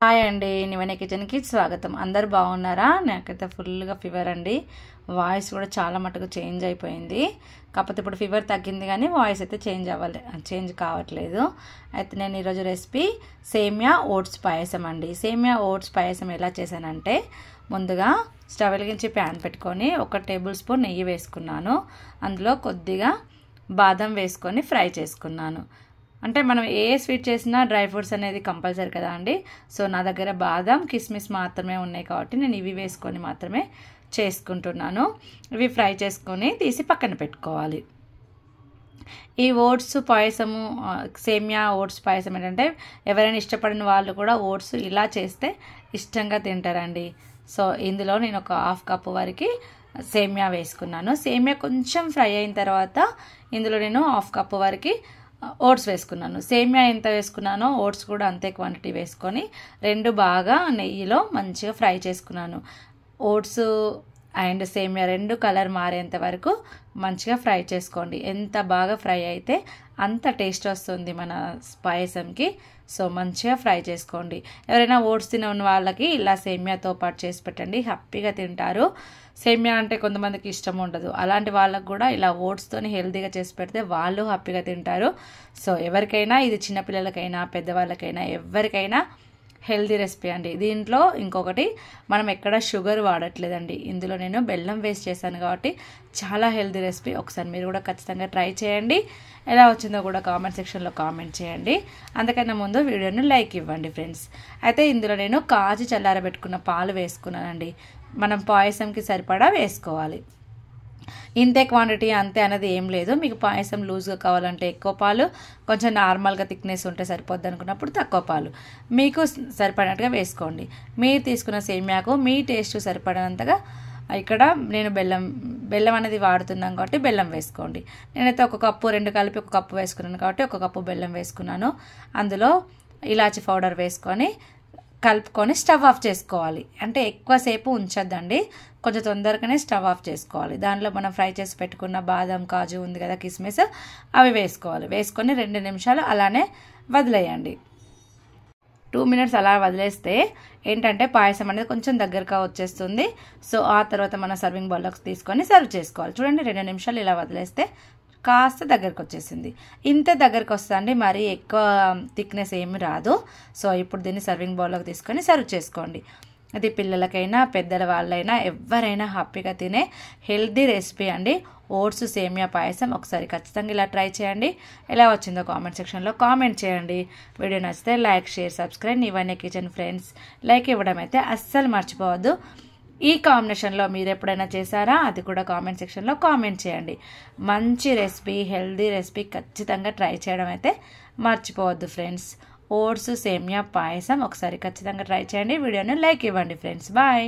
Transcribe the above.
Hi అండి, నివనే కిచెన్కి స్వాగతం. అందరు బాగున్నారా? నాకైతే ఫుల్గా ఫీవర్ అండి. వాయిస్ కూడా చాలా మటుకు చేంజ్ అయిపోయింది. కాకపోతే ఇప్పుడు ఫీవర్ తగ్గింది కానీ వాయిస్ అయితే చేంజ్ కావట్లేదు. అయితే నేను ఈరోజు రెసిపీ సేమియా ఓట్స్ పాయసం అండి. సేమియా ఓట్స్ పాయసం ఎలా చేశానంటే, ముందుగా స్టవ్ వెలిగించి ప్యాన్ పెట్టుకొని 1 టేబుల్ స్పూన్ నెయ్యి వేసుకున్నాను. అందులో కొద్దిగా బాదం వేసుకొని ఫ్రై చేసుకున్నాను. అంటే మనం ఏ స్వీట్ చేసినా డ్రై ఫ్రూట్స్ అనేది కంపల్సరీ కదా అండి. సో నా దగ్గర బాదం కిస్మిస్ మాత్రమే ఉన్నాయి కాబట్టి నేను ఇవి వేసుకొని మాత్రమే చేసుకుంటున్నాను. ఇవి ఫ్రై చేసుకొని తీసి పక్కన పెట్టుకోవాలి. ఈ ఓట్స్ పాయసము, సేమియా ఓట్స్ పాయసం ఏంటంటే ఎవరైనా ఇష్టపడిన వాళ్ళు కూడా ఓట్స్ ఇలా చేస్తే ఇష్టంగా తింటారండి. సో ఇందులో నేను ఒక 1/2 కప్పు వరకు సేమియా వేసుకున్నాను. సేమియా కొంచెం ఫ్రై అయిన తర్వాత ఇందులో నేను 1/2 కప్పు వరకు ఓట్స్ వేసుకున్నాను. సేమియా ఎంత వేసుకున్నానో ఓట్స్ కూడా అంతే క్వాంటిటీ వేసుకొని రెండు బాగా నెయ్యిలో మంచిగా ఫ్రై చేసుకున్నాను. ఓట్స్ అండ్ సేమియా రెండు కలర్ మారేంత వరకు మంచిగా ఫ్రై చేసుకోండి. ఎంత బాగా ఫ్రై అయితే అంత టేస్ట్ వస్తుంది మన పాయసంకి. సో మంచిగా ఫ్రై చేసుకోండి. ఎవరైనా ఓట్స్ తినని వాళ్ళకి ఇలా సేమియాతో పాటు చేసి పెట్టండి, హ్యాపీగా తింటారు. సేమియా అంటే కొంతమందికి ఇష్టం ఉండదు, అలాంటి వాళ్ళకు కూడా ఇలా ఓట్స్తోని హెల్తీగా చేసి పెడితే వాళ్ళు హ్యాపీగా తింటారు. సో ఎవరికైనా ఇది చిన్నపిల్లలకైనా పెద్దవాళ్ళకైనా ఎవరికైనా హెల్తీ రెసిపీ అండి. దీంట్లో ఇంకొకటి, మనం ఎక్కడ షుగర్ వాడట్లేదండి. ఇందులో నేను బెల్లం వేస్ట్ చేశాను కాబట్టి చాలా హెల్తీ రెసిపీ. ఒకసారి మీరు కూడా ఖచ్చితంగా ట్రై చేయండి. ఎలా వచ్చిందో కూడా కామెంట్ సెక్షన్లో కామెంట్ చేయండి. అందుకన్నా ముందు వీడియోని లైక్ ఇవ్వండి ఫ్రెండ్స్. అయితే ఇందులో నేను కాచి చల్లారబెట్టుకున్న పాలు వేసుకున్నానండి. మనం పాయసంకి సరిపడా వేసుకోవాలి. ఇంతే క్వాంటిటీ అంతే అనేది ఏం లేదు. మీకు పాయసం లూజ్గా కావాలంటే ఎక్కువ పాలు, కొంచెం నార్మల్గా థిక్నెస్ ఉంటే సరిపోద్ది అనుకున్నప్పుడు తక్కువ పాలు మీకు సరిపడినట్టుగా వేసుకోండి. మీరు తీసుకున్న సేమియాకు మీ టేస్ట్ సరిపడినంతగా ఇక్కడ నేను బెల్లం అనేది వాడుతున్నాం కాబట్టి బెల్లం వేసుకోండి. నేనైతే 1 కప్పు 2 కలిపి 1 కప్పు వేసుకున్నాను కాబట్టి 1 కప్పు బెల్లం వేసుకున్నాను. అందులో ఇలాచి పౌడర్ వేసుకొని కలుపుకొని స్టవ్ ఆఫ్ చేసుకోవాలి. అంటే ఎక్కువసేపు ఉంచొద్దండి, కొంచెం తొందరగానే స్టవ్ ఆఫ్ చేసుకోవాలి. దానిలో మనం ఫ్రై చేసి పెట్టుకున్న బాదం కాజు ఉంది కదా, కిస్మిస్, అవి వేసుకోవాలి. వేసుకొని 2 నిమిషాలు అలానే వదిలేయండి. 2 మినిట్స్ అలా వదిలేస్తే ఏంటంటే పాయసం అనేది కొంచెం దగ్గరగా వచ్చేస్తుంది. సో ఆ తర్వాత మనం సర్వింగ్ బౌల్లోకి తీసుకొని సర్వ్ చేసుకోవాలి. చూడండి, 2 నిమిషాలు ఇలా వదిలేస్తే కాస్త దగ్గరకు వచ్చేసింది. ఇంత దగ్గరకు వస్తుందండి, మరీ ఎక్కువ థిక్నెస్ ఏమి రాదు. సో ఇప్పుడు దీన్ని సర్వింగ్ బౌల్లోకి తీసుకొని సర్వ్ చేసుకోండి. అది పిల్లలకైనా పెద్దల వాళ్ళైనా ఎవరైనా హ్యాపీగా తినే హెల్తీ రెసిపీ అండి, ఓట్స్ సేమియా పాయసం. ఒకసారి ఖచ్చితంగా ఇలా ట్రై చేయండి. ఎలా వచ్చిందో కామెంట్ సెక్షన్లో కామెంట్ చేయండి. వీడియో నచ్చితే లైక్, షేర్, సబ్స్క్రైబ్ నివనే కిచెన్ ఫ్రెండ్స్. లైక్ ఇవ్వడం అయితే అస్సలు మర్చిపోవద్దు. ఈ కాంబినేషన్లో మీరు ఎప్పుడైనా చేశారా అది కూడా కామెంట్ సెక్షన్లో కామెంట్ చేయండి. మంచి రెసిపీ, హెల్దీ రెసిపీ ఖచ్చితంగా ట్రై చేయడం అయితే మర్చిపోవద్దు ఫ్రెండ్స్. ఓట్స్ సేమియా పాయసం ఒకసారి ఖచ్చితంగా ట్రై చేయండి. వీడియోని లైక్ ఇవ్వండి ఫ్రెండ్స్. బాయ్.